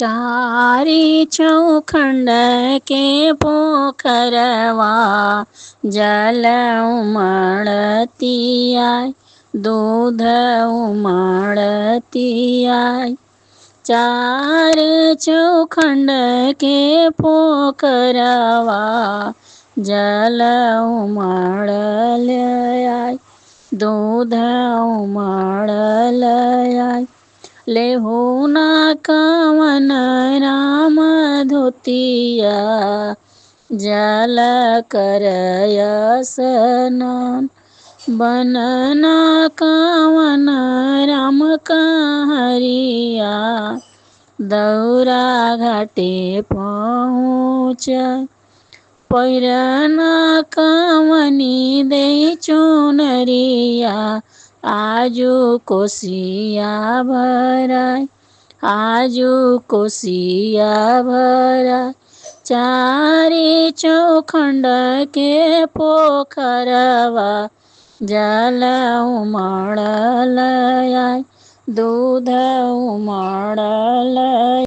चारी चौखंड के पोखरवा जल उमड़ती आय, दूध उमड़ती आय। चार चौखंड के पोखरवा जल उमड़ल आय, दूध उमड़ल आय। लेहु ना कवन राम धोतिया, जल करय स्नान। बनना कवन राम कहरिया, दौरा घाटे पहुँच। पैरना कवनी दे चुनरिया, आजू कोसिया भराय, आजू कोसिया भराय। चारी चौखंड के पोखरवा जल उमड़ल आय, दूध उमड़ल